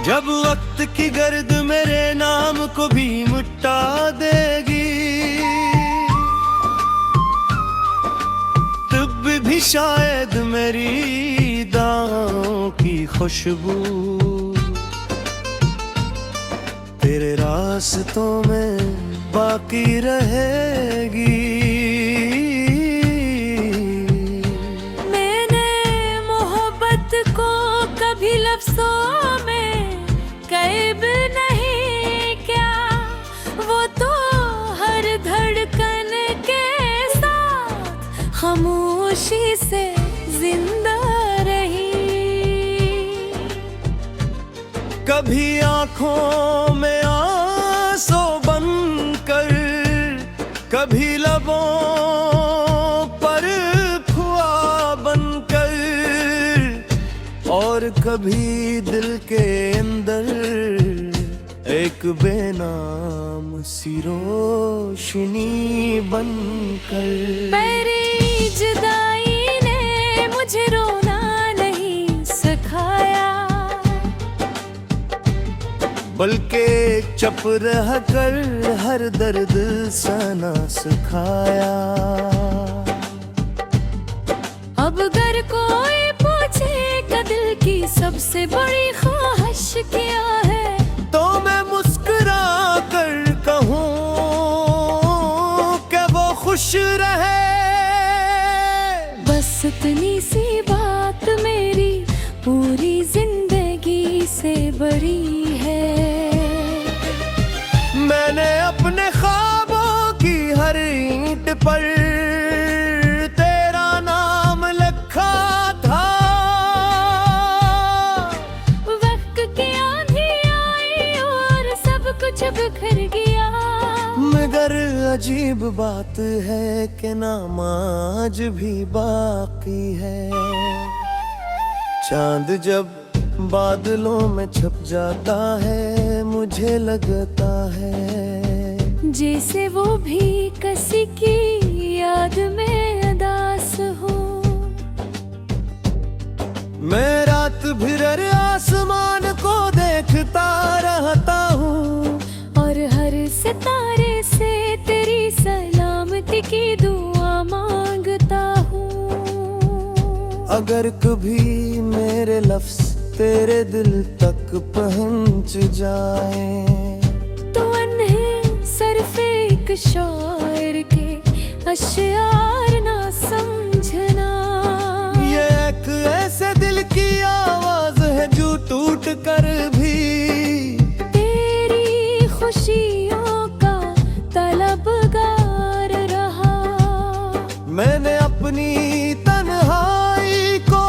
जब वक्त की गर्द मेरे नाम को भी मिटा देगी, तब भी शायद मेरी दाओं की खुशबू तेरे रास्तों में बाकी रहेगी। मैंने मोहब्बत को कभी लफ्ज़ों में कैब नहीं क्या, वो तो हर धड़कन के साथ खामोशी से जिंदा रही। कभी आँखों में आंसू बनकर, कभी लबों पर फुआ बनकर, और कभी दिल के अंदर एक बेनाम सी रोशनी बनकर। मेरी जुदाई ने मुझे रोना नहीं सिखाया, बल्कि चुप रह कर हर दर्द सहना सिखाया। अब अगर कोई पूछे कि दिल की सबसे बड़ी ख्वाहिश क्या है, तो मैं मुस्कुरा कर कहूँ कि वो खुश रहे। बस इतनी सी बात मेरी पूरी जिंदगी से बड़ी है। मैंने अपने ख्वाबों की हर ईंट पर तेरा नाम लिखा था। वक्त की आंधी आई और सब कुछ बिखर गया, मगर अजीब बात है कि नाम आज भी बाकी है। चांद जब बादलों में छप जाता है, मुझे लगता है जैसे वो भी किसी की याद में अदास हो। मैं रात भर आसमान को देखता रहता हूँ, और हर सितारे से तेरी सलामती की दुआ मांगता हूँ। अगर कभी मेरे लफ्ज़ तेरे दिल तक पहुँच जाए, तो अन्हे सरफ़े एक शायर के अश्यार ना समझना। ये एक ऐसे दिल की आवाज़ है जो टूट कर भी तेरी खुशियों का तलबगार रहा। मैंने अपनी तन्हाई को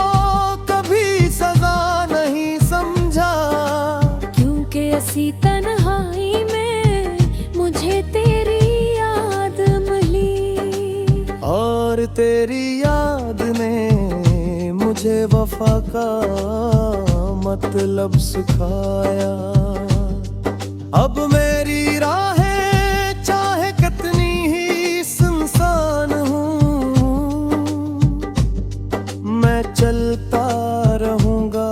कभी सजा नहीं समझा, क्योंकि ऐसी तन्हाई में मुझे तेरी याद मिली, और तेरी याद ने मुझे वफा का मतलब सिखाया। अब मेरी राहें चाहे कितनी ही सुनसान हूँ, मैं चलता रहूँगा,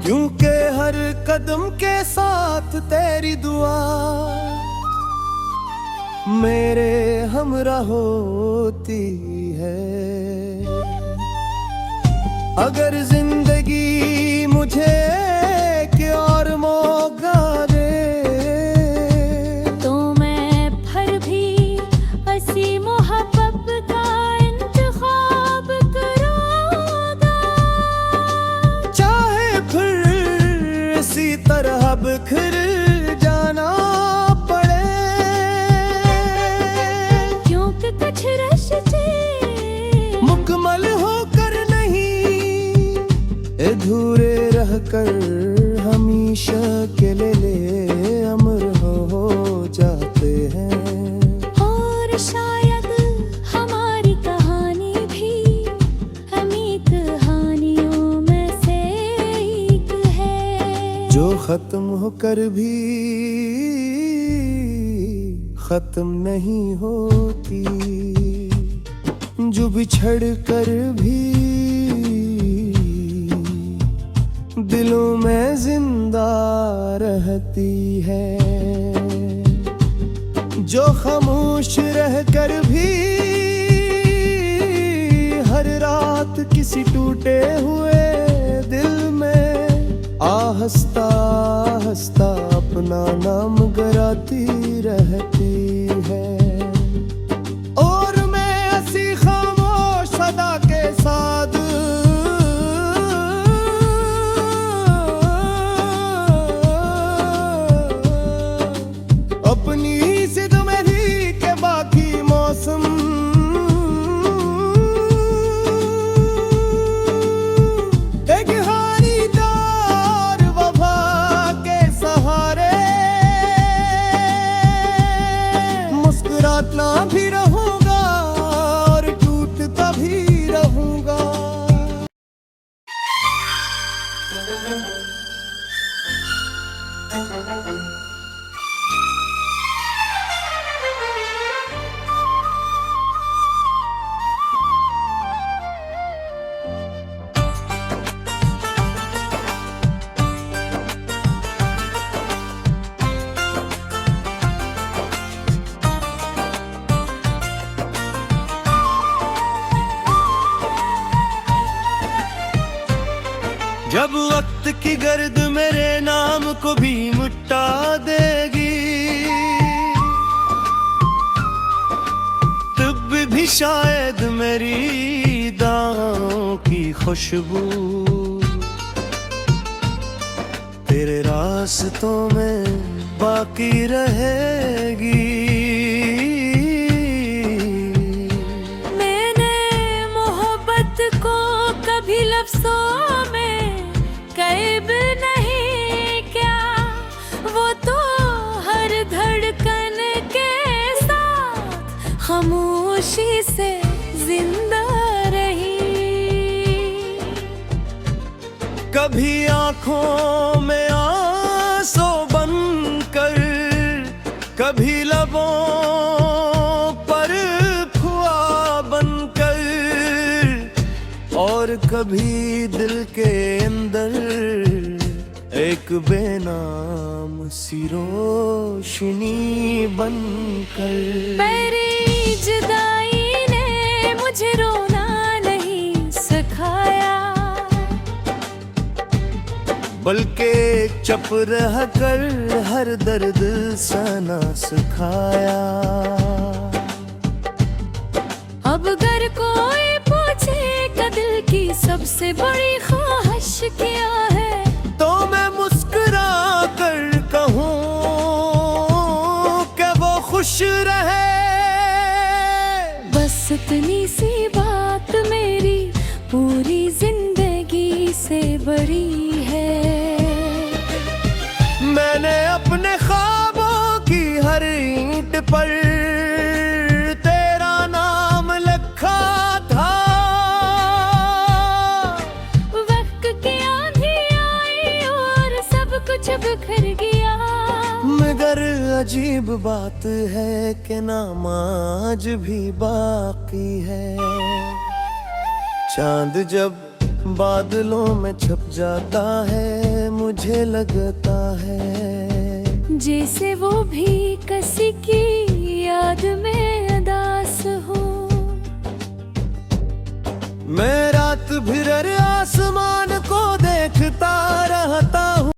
क्योंकि हर कदम के साथ तेरी दुआ मेरे हमरा होती है। अगर जिंदगी मुझे एक और मौका दे, तो मैं फिर भी ऐसी मोहब्बत का इंतखाब करूँगा। चाहे फिर इसी तरह बिखर जाना पड़े, क्योंकि कुछ रिश्ते मुकम्मल होकर नहीं अधूरे रहकर हमेशा के लिए अमर हो जाते हैं। और शायद हमारी कहानी भी अमी कहानियों में से एक है, जो खत्म होकर भी खत्म नहीं होती, जो बिछड़ कर भी दिलों में जिंदा रहती है, जो खामोश रहकर भी हर रात किसी टूटे हुए दिल में आहस्ता हंसता अपना नाम गराती रहती है। और मैं ऐसी खामोश सदा के साथ अपनी जिद में थी के बाकी मौसम एक हानीदार वफा के सहारे मुस्कुराता भी रहूंगा और टूटता भी रहूंगा। जब वक्त की गर्द मेरे नाम को भी मिटा देगी, तब भी शायद मेरी दागों की खुशबू तेरे रास्तों में बाकी रहेगी। मैंने मोहब्बत को कभी लफ्ज़ों में कैब नहीं क्या, वो तो हर धड़कन के साथ खामोशी से जिंदा रही। कभी आंखों में आंसू बनकर, कभी लबों पर खुआ बनकर, और कभी दिल के अंदर एक बेनाम सी रोशनी बनकर। मेरी जुदाई ने मुझे रोना नहीं सिखाया, बल्कि चुप रह कर हर दर्द सहना सिखाया। अब अगर कोई पूछे कि दिल की सबसे बड़ी ख्वाहिश क्या है, तो मैं मुस्कुरा कर कहूँ कि वो खुश रहे। बस इतनी सी बात मेरी पूरी जिंदगी से बड़ी है। मैंने अपने ख्वाबों की हर ईंट पर तेरा नाम लिखा था। वक्त की आंधी आई और सब कुछ बिखर गया, मगर अजीब बात है कि नाम आज भी बाकी है। चांद जब बादलों में छप जाता है, मुझे लगता है जैसे वो भी किसी की याद में